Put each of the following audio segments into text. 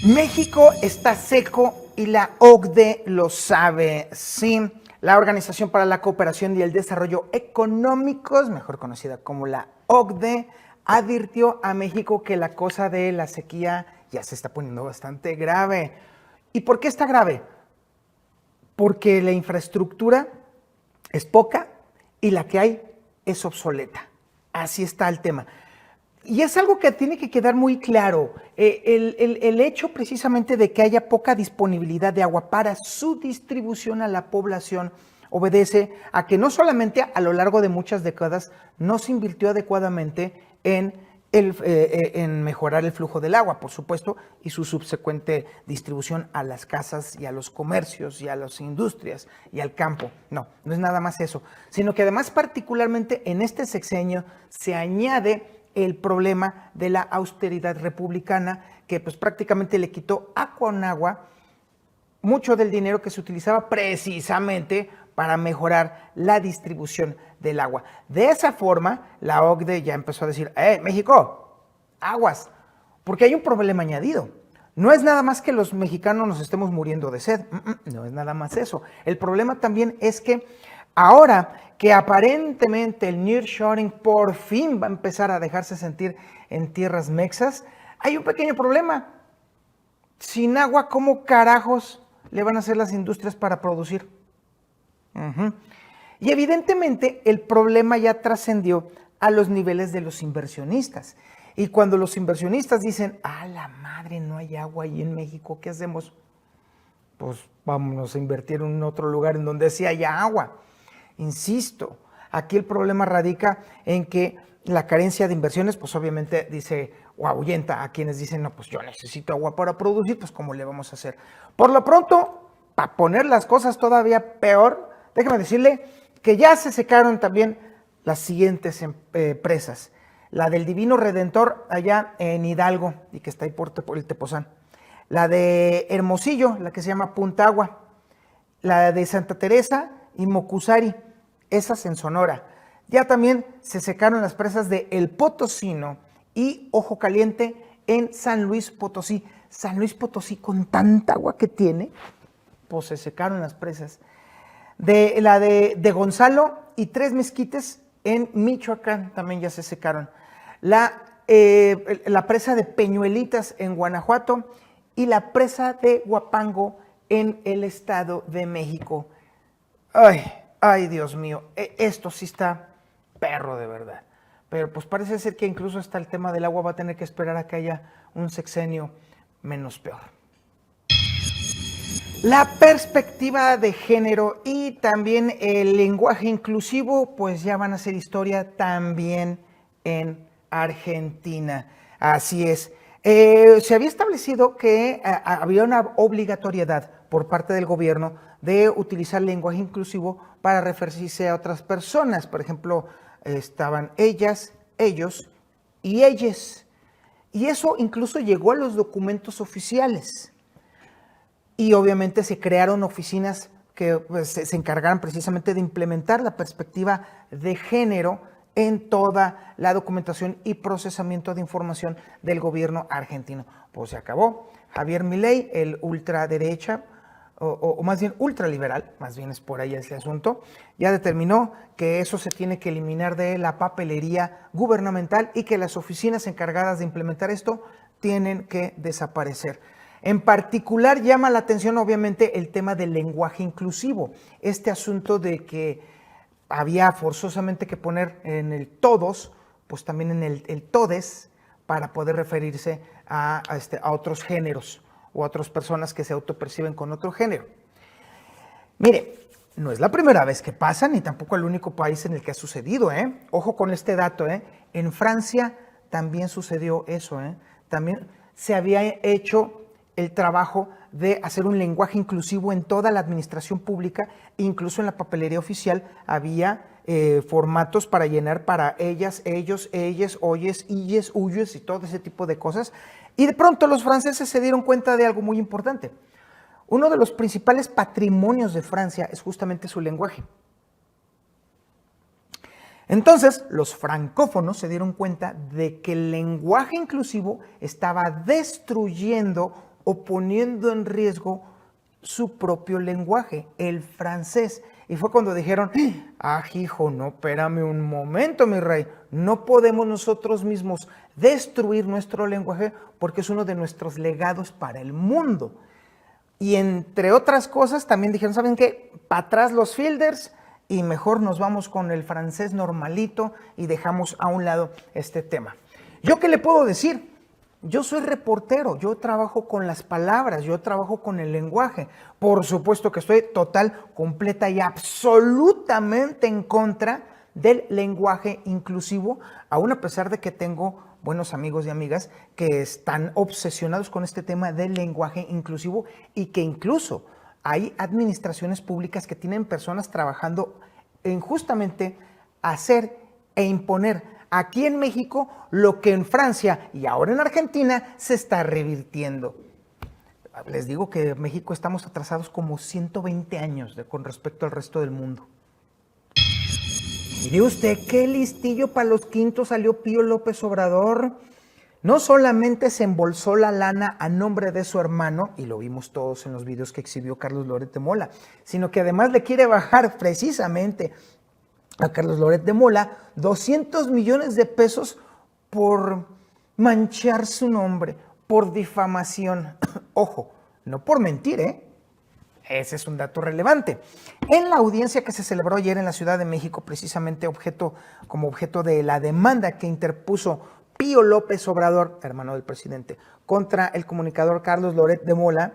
México está seco y la OCDE lo sabe, sí. La Organización para la Cooperación y el Desarrollo Económicos, mejor conocida como la OCDE, advirtió a México que la cosa de la sequía ya se está poniendo bastante grave. ¿Y por qué está grave? Porque la infraestructura es poca y la que hay es obsoleta. Así está el tema. Y es algo que tiene que quedar muy claro. El hecho precisamente de que haya poca disponibilidad de agua para su distribución a la población obedece a que no solamente a lo largo de muchas décadas no se invirtió adecuadamente en mejorar el flujo del agua, por supuesto, y su subsecuente distribución a las casas y a los comercios y a las industrias y al campo. No, no es nada más eso, sino que además particularmente en este sexenio se añade el problema de la austeridad republicana que pues prácticamente le quitó a Conagua mucho del dinero que se utilizaba precisamente para mejorar la distribución del agua. De esa forma, la OCDE ya empezó a decir, México, aguas, porque hay un problema añadido. No es nada más que los mexicanos nos estemos muriendo de sed, no es nada más eso. El problema también es que ahora que aparentemente el nearshoring por fin va a empezar a dejarse sentir en tierras mexas, hay un pequeño problema. Sin agua, ¿cómo carajos le van a hacer las industrias para producir? Y evidentemente el problema ya trascendió a los niveles de los inversionistas. Y cuando los inversionistas dicen, ¡ah, la madre, no hay agua ahí en México! ¿Qué hacemos? Pues vámonos a invertir en otro lugar en donde sí haya agua. Insisto, aquí el problema radica en que la carencia de inversiones, pues obviamente dice o ahuyenta a quienes dicen, no, pues yo necesito agua para producir, pues ¿cómo le vamos a hacer? Por lo pronto, para poner las cosas todavía peor, déjeme decirle que ya se secaron también las siguientes presas. La del Divino Redentor allá en Hidalgo, y que está ahí por el Tepoztlán. La de Hermosillo, la que se llama Punta Agua. La de Santa Teresa y Mocusari, esas en Sonora. Ya también se secaron las presas de El Potosino y Ojo Caliente en San Luis Potosí. San Luis Potosí, con tanta agua que tiene, pues se secaron las presas. De la de Gonzalo y Tres Mezquites en Michoacán también ya se secaron. La presa de Peñuelitas en Guanajuato y la presa de Huapango en el Estado de México. Ay, Dios mío, esto sí está perro de verdad. Pero pues parece ser que incluso hasta el tema del agua va a tener que esperar a que haya un sexenio menos peor. La perspectiva de género y también el lenguaje inclusivo, pues ya van a ser historia también en Argentina. Así es. Se había establecido que había una obligatoriedad por parte del gobierno de utilizar lenguaje inclusivo para referirse a otras personas. Por ejemplo, estaban ellas, ellos y ellas. Y eso incluso llegó a los documentos oficiales. Y obviamente se crearon oficinas que pues, se encargaran precisamente de implementar la perspectiva de género en toda la documentación y procesamiento de información del gobierno argentino. Pues se acabó. Javier Milei, el ultraderecha, o más bien ultraliberal, más bien es por ahí ese asunto, ya determinó que eso se tiene que eliminar de la papelería gubernamental y que las oficinas encargadas de implementar esto tienen que desaparecer. En particular llama la atención obviamente el tema del lenguaje inclusivo, este asunto de que había forzosamente que poner en el todos, pues también en el todes, para poder referirse a otros géneros o a otras personas que se autoperciben con otro género. Mire, no es la primera vez que pasa, ni tampoco el único país en el que ha sucedido, ¿eh? Ojo con este dato, ¿eh? En Francia también sucedió eso, ¿eh? También se había hecho el trabajo de hacer un lenguaje inclusivo en toda la administración pública, incluso en la papelería oficial había formatos para llenar para ellas, ellos, ellas, oyes, illes, huyes y todo ese tipo de cosas. Y de pronto los franceses se dieron cuenta de algo muy importante. Uno de los principales patrimonios de Francia es justamente su lenguaje. Entonces, los francófonos se dieron cuenta de que el lenguaje inclusivo estaba destruyendo o poniendo en riesgo su propio lenguaje, el francés. Y fue cuando dijeron, hijo, no, espérame un momento, mi rey, no podemos nosotros mismos destruir nuestro lenguaje porque es uno de nuestros legados para el mundo. Y entre otras cosas también dijeron, ¿saben qué? Para atrás los fielders y mejor nos vamos con el francés normalito y dejamos a un lado este tema. ¿Yo qué le puedo decir? Yo soy reportero, yo trabajo con las palabras, yo trabajo con el lenguaje. Por supuesto que estoy total, completa y absolutamente en contra del lenguaje inclusivo, aún a pesar de que tengo buenos amigos y amigas que están obsesionados con este tema del lenguaje inclusivo y que incluso hay administraciones públicas que tienen personas trabajando en justamente hacer e imponer aquí en México lo que en Francia y ahora en Argentina se está revirtiendo. Les digo que en México estamos atrasados como 120 años con respecto al resto del mundo. Mire usted, qué listillo para los quintos salió Pío López Obrador. No solamente se embolsó la lana a nombre de su hermano, y lo vimos todos en los videos que exhibió Carlos Loret de Mola, sino que además le quiere bajar precisamente a Carlos Loret de Mola 200 millones de pesos por manchar su nombre, por difamación. Ojo, no por mentir, ¿eh? Ese es un dato relevante. En la audiencia que se celebró ayer en la Ciudad de México, precisamente como objeto de la demanda que interpuso Pío López Obrador, hermano del presidente, contra el comunicador Carlos Loret de Mola,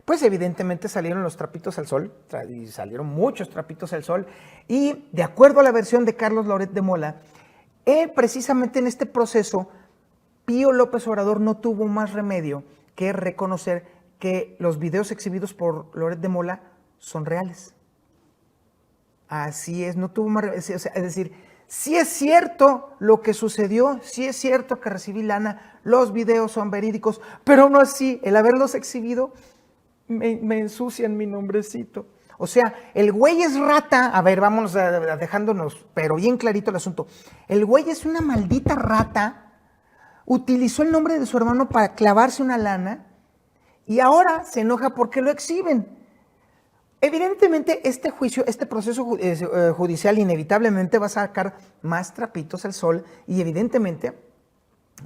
pues evidentemente salieron los trapitos al sol, y salieron muchos trapitos al sol, y de acuerdo a la versión de Carlos Loret de Mola, precisamente en este proceso, Pío López Obrador no tuvo más remedio que reconocer que los videos exhibidos por Loret de Mola son reales. Así es, no tuvo más remedio, es decir, sí es cierto lo que sucedió, sí es cierto que recibí lana, los videos son verídicos, pero aún así, el haberlos exhibido me ensucian mi nombrecito. O sea, el güey es rata. A ver, vámonos dejándonos, pero bien clarito el asunto. El güey es una maldita rata. Utilizó el nombre de su hermano para clavarse una lana y ahora se enoja porque lo exhiben. Evidentemente, este juicio, este proceso judicial inevitablemente va a sacar más trapitos al sol y evidentemente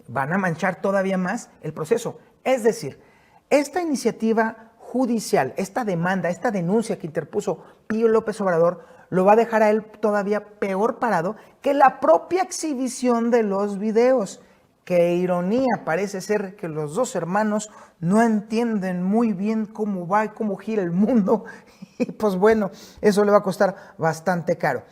van a manchar todavía más el proceso. Es decir, esta iniciativa judicial, esta demanda, esta denuncia que interpuso Pío López Obrador, lo va a dejar a él todavía peor parado que la propia exhibición de los videos. Qué ironía, parece ser que los dos hermanos no entienden muy bien cómo va y cómo gira el mundo. Y pues bueno, eso le va a costar bastante caro.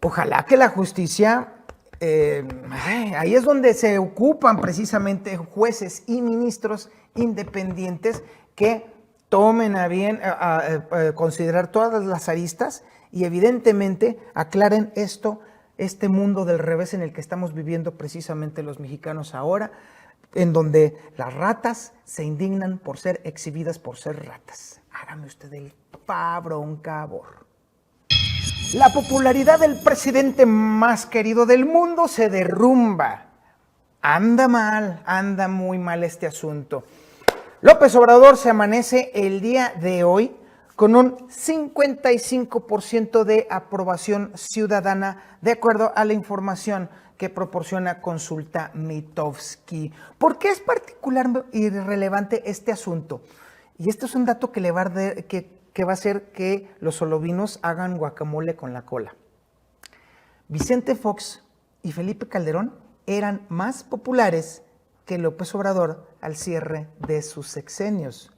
Ojalá que la justicia, ahí es donde se ocupan precisamente jueces y ministros independientes que tomen a bien considerar todas las aristas y evidentemente aclaren este mundo del revés en el que estamos viviendo precisamente los mexicanos ahora, en donde las ratas se indignan por ser exhibidas por ser ratas. Hágame usted el favor. La popularidad del presidente más querido del mundo se derrumba. Anda mal, anda muy mal este asunto. López Obrador se amanece el día de hoy con un 55% de aprobación ciudadana, de acuerdo a la información que proporciona Consulta Mitofsky. ¿Por qué es particular y relevante este asunto? Y este es un dato que va a hacer que los solovinos hagan guacamole con la cola. Vicente Fox y Felipe Calderón eran más populares que López Obrador al cierre de sus sexenios.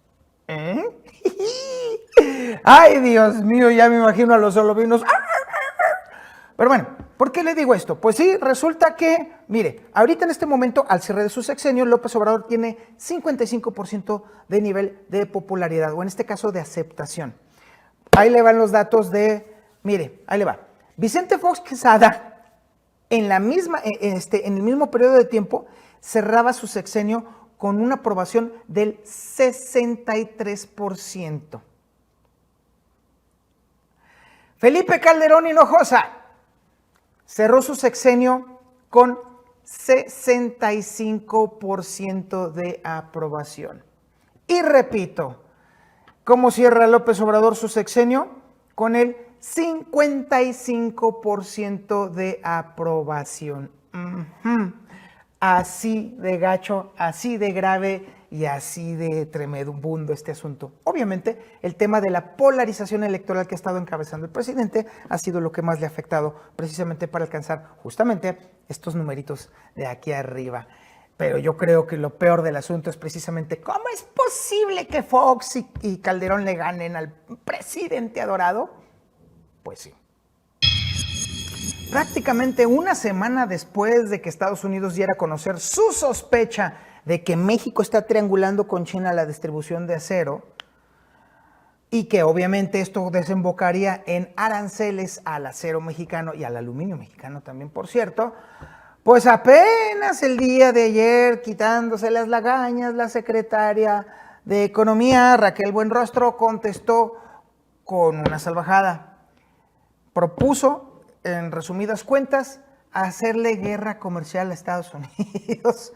Ay, Dios mío, ya me imagino a los solovinos. Pero bueno, ¿por qué le digo esto? Pues sí, resulta que, mire, ahorita en este momento, al cierre de su sexenio, López Obrador tiene 55% de nivel de popularidad, o en este caso de aceptación. Ahí le van los datos mire, ahí le va. Vicente Fox Quesada, en el mismo periodo de tiempo, cerraba su sexenio con una aprobación del 63%. Felipe Calderón Hinojosa cerró su sexenio con 65% de aprobación. Y repito, ¿cómo cierra López Obrador su sexenio? Con el 55% de aprobación. Así de gacho, así de grave y así de tremebundo este asunto. Obviamente, el tema de la polarización electoral que ha estado encabezando el presidente ha sido lo que más le ha afectado precisamente para alcanzar justamente estos numeritos de aquí arriba. Pero yo creo que lo peor del asunto es precisamente cómo es posible que Fox y Calderón le ganen al presidente adorado. Pues sí. Prácticamente una semana después de que Estados Unidos diera a conocer su sospecha de que México está triangulando con China la distribución de acero y que obviamente esto desembocaría en aranceles al acero mexicano y al aluminio mexicano también, por cierto, pues apenas el día de ayer, quitándose las lagañas, la secretaria de Economía, Raquel Buenrostro, contestó con una salvajada. Propuso, en resumidas cuentas, hacerle guerra comercial a Estados Unidos,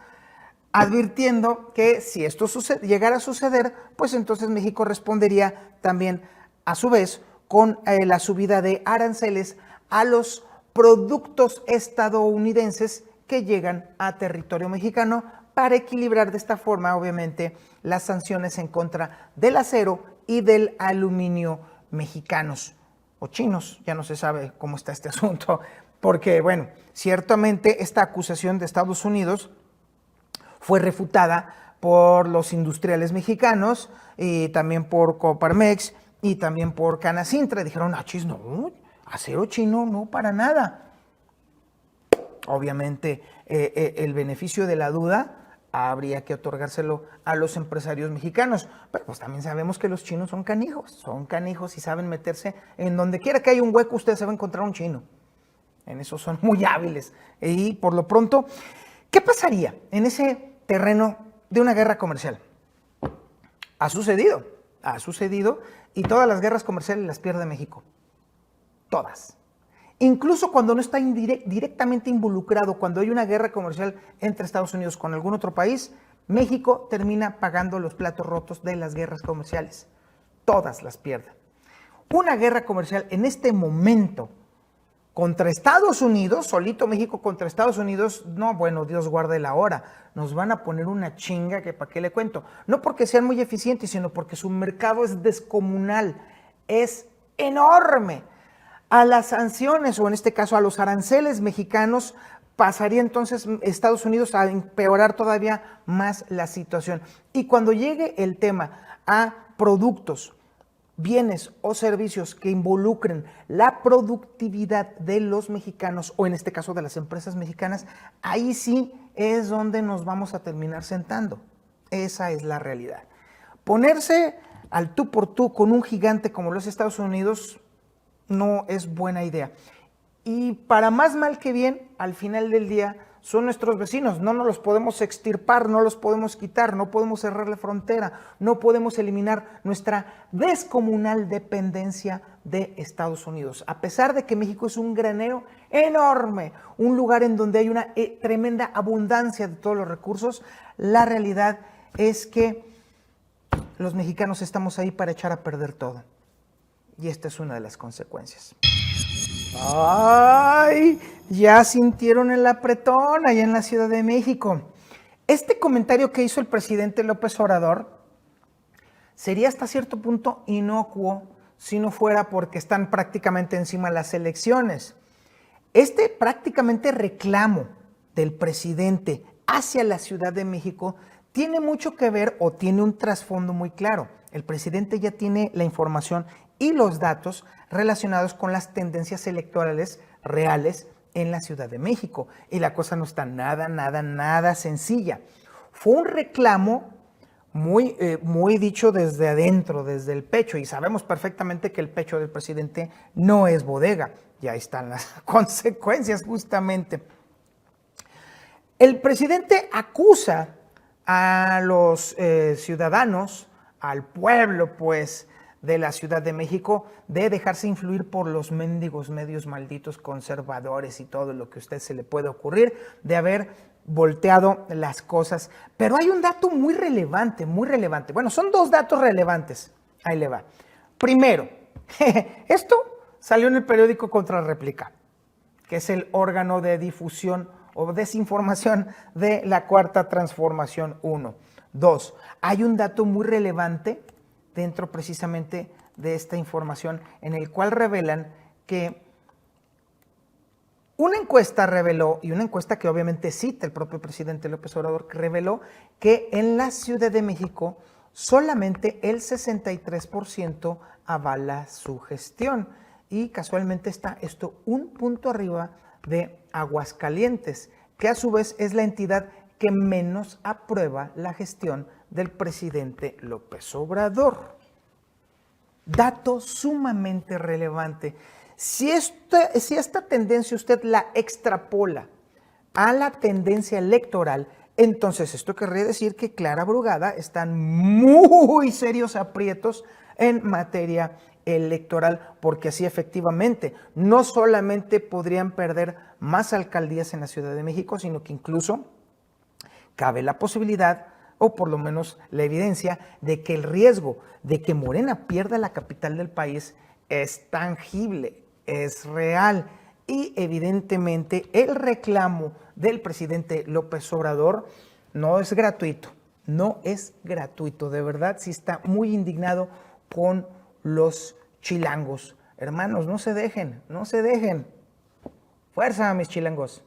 advirtiendo que si esto llegara a suceder, pues entonces México respondería también a su vez con la subida de aranceles a los productos estadounidenses que llegan a territorio mexicano para equilibrar de esta forma, obviamente, las sanciones en contra del acero y del aluminio mexicanos o chinos, ya no se sabe cómo está este asunto, porque, bueno, ciertamente esta acusación de Estados Unidos fue refutada por los industriales mexicanos y también por Coparmex y también por Canacintra. Dijeron, chis, no, acero chino no para nada. Obviamente el beneficio de la duda habría que otorgárselo a los empresarios mexicanos, pero pues también sabemos que los chinos son canijos y saben meterse en donde quiera que haya un hueco, usted se va a encontrar un chino. En eso son muy hábiles. Y por lo pronto, ¿qué pasaría en ese terreno de una guerra comercial? Ha sucedido y todas las guerras comerciales las pierde México. Todas. Incluso cuando no está directamente involucrado, cuando hay una guerra comercial entre Estados Unidos con algún otro país, México termina pagando los platos rotos de las guerras comerciales. Todas las pierde. Una guerra comercial en este momento contra Estados Unidos, solito México contra Estados Unidos, no, bueno, Dios guarde la hora. Nos van a poner una chinga que para qué le cuento. No porque sean muy eficientes, sino porque su mercado es descomunal, es enorme. A las sanciones, o en este caso a los aranceles mexicanos, pasaría entonces Estados Unidos a empeorar todavía más la situación. Y cuando llegue el tema a productos, bienes o servicios que involucren la productividad de los mexicanos, o en este caso de las empresas mexicanas, ahí sí es donde nos vamos a terminar sentando. Esa es la realidad. Ponerse al tú por tú con un gigante como los Estados Unidos no es buena idea. Y para más mal que bien, al final del día son nuestros vecinos, no nos los podemos extirpar, no los podemos quitar, no podemos cerrar la frontera, no podemos eliminar nuestra descomunal dependencia de Estados Unidos. A pesar de que México es un granero enorme, un lugar en donde hay una tremenda abundancia de todos los recursos, la realidad es que los mexicanos estamos ahí para echar a perder todo. Y esta es una de las consecuencias. ¡Ay! Ya sintieron el apretón allá en la Ciudad de México. Este comentario que hizo el presidente López Obrador sería hasta cierto punto inocuo si no fuera porque están prácticamente encima las elecciones. Este prácticamente reclamo del presidente hacia la Ciudad de México tiene mucho que ver o tiene un trasfondo muy claro. El presidente ya tiene la información y los datos relacionados con las tendencias electorales reales en la Ciudad de México. Y la cosa no está nada sencilla. Fue un reclamo muy dicho desde adentro, desde el pecho, y sabemos perfectamente que el pecho del presidente no es bodega. Y ahí están las consecuencias justamente. El presidente acusa a los ciudadanos, al pueblo, pues, de la Ciudad de México de dejarse influir por los mendigos medios malditos conservadores y todo lo que a usted se le puede ocurrir, de haber volteado las cosas. Pero hay un dato muy relevante, muy relevante. Bueno, son dos datos relevantes. Ahí le va. Primero, esto salió en el periódico Contrarréplica, que es el órgano de difusión o desinformación de la Cuarta Transformación 1. Dos, hay un dato muy relevante dentro precisamente de esta información en el cual revelan que una encuesta reveló, y una encuesta que obviamente cita el propio presidente López Obrador, que reveló que en la Ciudad de México solamente el 63% avala su gestión. Y casualmente está esto un punto arriba de Aguascalientes, que a su vez es la entidad que menos aprueba la gestión del presidente López Obrador. Dato sumamente relevante. Si esta tendencia usted la extrapola a la tendencia electoral, entonces esto querría decir que Clara Brugada están muy serios aprietos en materia electoral, porque así efectivamente no solamente podrían perder más alcaldías en la Ciudad de México, sino que incluso cabe la posibilidad, o por lo menos la evidencia, de que el riesgo de que Morena pierda la capital del país es tangible, es real. Y evidentemente el reclamo del presidente López Obrador no es gratuito, no es gratuito. De verdad, sí está muy indignado con los chilangos. Hermanos, no se dejen, no se dejen. Fuerza, mis chilangos.